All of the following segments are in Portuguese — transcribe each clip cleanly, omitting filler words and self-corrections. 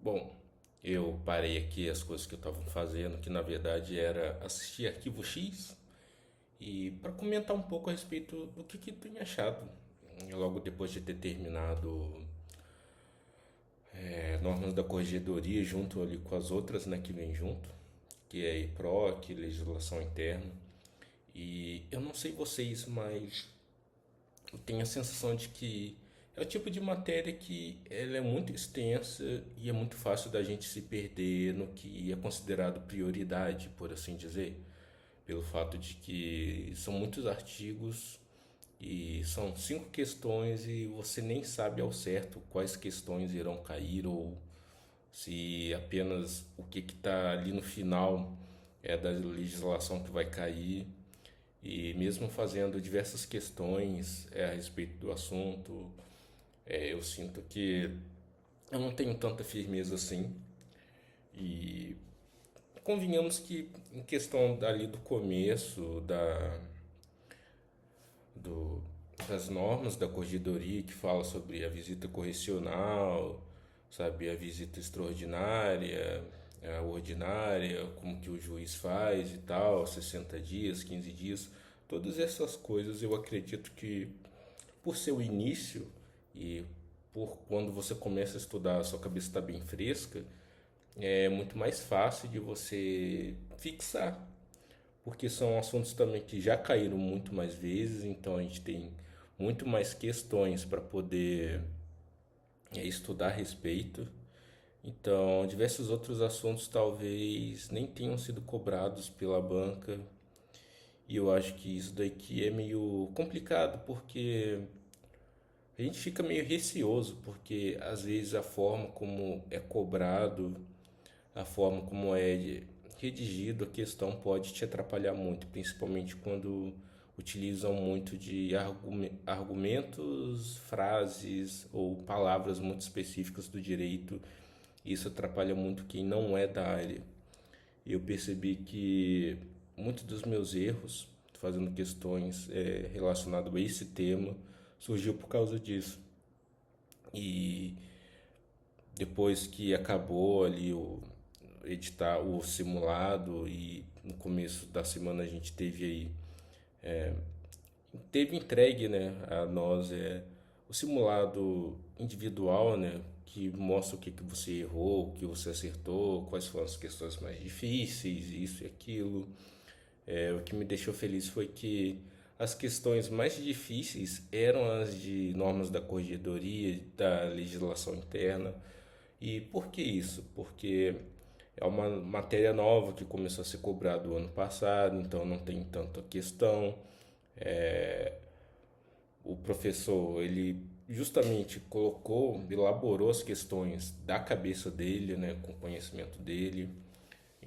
Bom, eu parei aqui as coisas que eu estava fazendo, que na verdade era assistir Arquivo X e para comentar um pouco a respeito do que tenho achado logo depois de ter terminado normas da corregedoria junto ali com as outras, né, que vem junto, que é EPROC, legislação interna. E eu não sei vocês, mas eu tenho a sensação de que é o tipo de matéria que ela é muito extensa e é muito fácil da gente se perder no que é considerado prioridade, por assim dizer, pelo fato de que são muitos artigos e são 5 questões e você nem sabe ao certo quais questões irão cair ou se apenas o que está ali no final é da legislação que vai cair. E mesmo fazendo diversas questões a respeito do assunto, eu sinto que eu não tenho tanta firmeza assim. E convenhamos que em questão ali do começo do, das normas da corregedoria que fala sobre a visita correcional, sabe, a visita extraordinária, a ordinária, como que o juiz faz e tal, 60 dias, 15 dias, todas essas coisas eu acredito que por ser o início e por quando você começa a estudar, a sua cabeça está bem fresca, é muito mais fácil de você fixar, porque são assuntos também que já caíram muito mais vezes, então a gente tem muito mais questões para poder estudar a respeito. Então, diversos outros assuntos talvez nem tenham sido cobrados pela banca, e eu acho que isso daqui é meio complicado, porque a gente fica meio receoso, porque às vezes a forma como é cobrado, a forma como é redigido a questão pode te atrapalhar muito, principalmente quando utilizam muito de argumentos, frases ou palavras muito específicas do direito. Isso atrapalha muito quem não é da área. Eu percebi que muitos dos meus erros, fazendo questões relacionadas a esse tema, surgiu por causa disso. E depois que acabou ali o editar o simulado e no começo da semana a gente teve entregue, né, a nós o simulado individual, né, que mostra o que você errou, o que você acertou, quais foram as questões mais difíceis, isso e aquilo. O que me deixou feliz foi que as questões mais difíceis eram as de normas da corregedoria, da legislação interna. E por que isso? Porque é uma matéria nova que começou a ser cobrada o ano passado, então não tem tanta questão. O professor, ele justamente elaborou as questões da cabeça dele, né, com o conhecimento dele.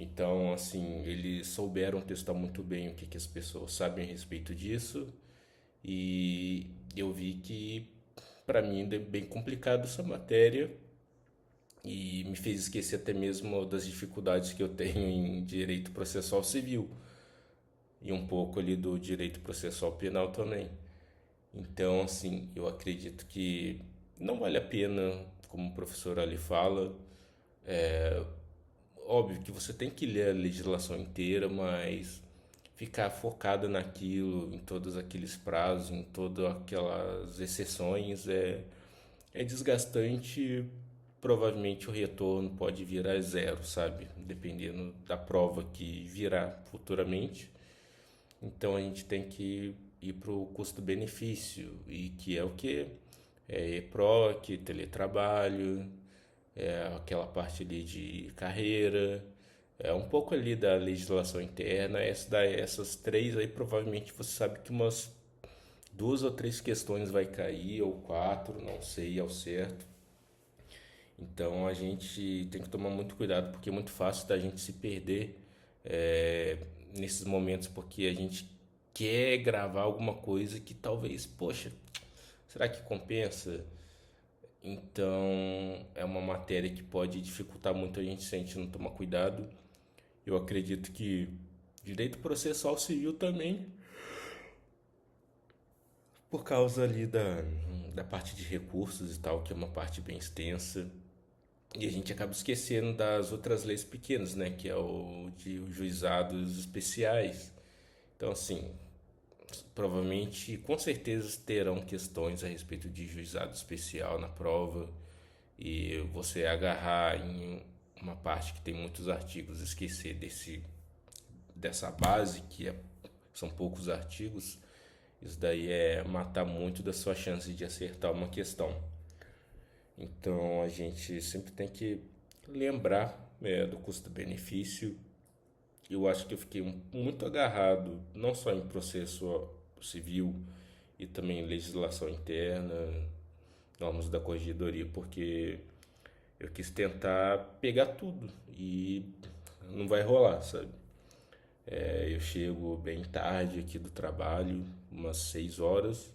Então, assim, eles souberam testar muito bem o que as pessoas sabem a respeito disso. E eu vi que, para mim, é bem complicado essa matéria e me fez esquecer até mesmo das dificuldades que eu tenho em direito processual civil e um pouco ali do direito processual penal também. Então, assim, eu acredito que não vale a pena, como o professor ali fala, óbvio que você tem que ler a legislação inteira, mas ficar focado naquilo, em todos aqueles prazos, em todas aquelas exceções é desgastante. Provavelmente o retorno pode virar zero, sabe? Dependendo da prova que virá futuramente. Então a gente tem que ir para o custo-benefício, e que é o que? É EPROC, teletrabalho, aquela parte ali de carreira, um pouco ali da legislação interna. Essas três aí provavelmente você sabe que umas 2 ou 3 questões vai cair, ou 4, não sei ao certo. Então a gente tem que tomar muito cuidado porque é muito fácil da gente se perder nesses momentos, porque a gente quer gravar alguma coisa que talvez, poxa, será que compensa? Então é uma matéria que pode dificultar muito a gente se a gente não tomar cuidado. Eu acredito que direito processual civil também, por causa ali da parte de recursos e tal, que é uma parte bem extensa. E a gente acaba esquecendo das outras leis pequenas, né? Que é o de os juizados especiais. Então, assim, provavelmente, com certeza terão questões a respeito de juizado especial na prova e você agarrar em uma parte que tem muitos artigos, esquecer dessa base são poucos artigos, isso daí é matar muito da sua chance de acertar uma questão. Então a gente sempre tem que lembrar do custo-benefício. Eu acho que eu fiquei muito agarrado, não só em processo civil e também em legislação interna, normas da corregedoria, porque eu quis tentar pegar tudo e não vai rolar, sabe? Eu chego bem tarde aqui do trabalho, umas 6 horas,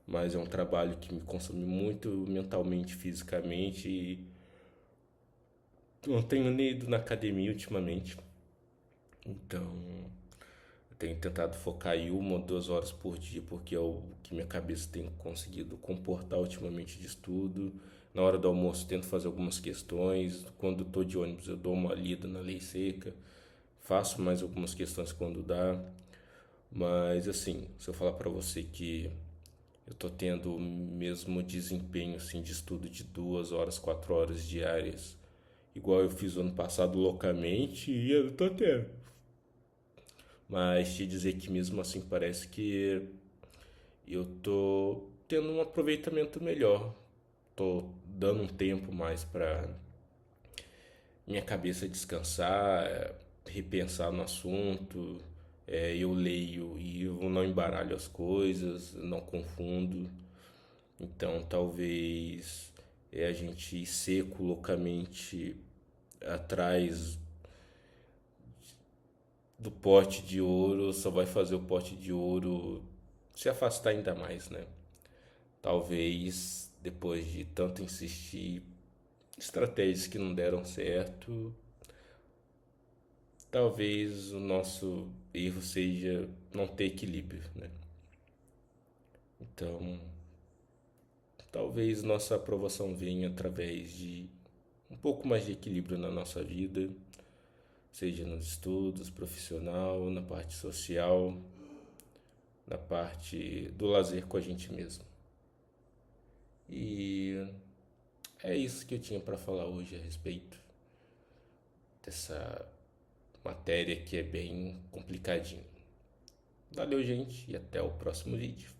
mas é um trabalho que me consome muito mentalmente, fisicamente e não tenho nem ido na academia ultimamente. Então, eu tenho tentado focar em 1 ou 2 horas por dia, porque é o que minha cabeça tem conseguido comportar ultimamente de estudo. Na hora do almoço, tento fazer algumas questões. Quando estou de ônibus, eu dou uma lida na lei seca. Faço mais algumas questões quando dá. Mas, assim, se eu falar para você que eu estou tendo o mesmo desempenho assim, de estudo de 2 horas, 4 horas diárias, igual eu fiz o ano passado loucamente, e eu não tô tendo. Mas te dizer que mesmo assim parece que eu tô tendo um aproveitamento melhor. Tô dando um tempo mais para minha cabeça descansar, repensar no assunto. Eu leio e eu não embaralho as coisas, não confundo. Então talvez a gente ir seco loucamente atrás do pote de ouro só vai fazer o pote de ouro se afastar ainda mais, né? Talvez depois de tanto insistir, estratégias que não deram certo, talvez o nosso erro seja não ter equilíbrio, né? Então, talvez nossa aprovação venha através de um pouco mais de equilíbrio na nossa vida, seja nos estudos, profissional, na parte social, na parte do lazer com a gente mesmo. E é isso que eu tinha para falar hoje a respeito dessa matéria que é bem complicadinha. Valeu, gente, e até o próximo vídeo.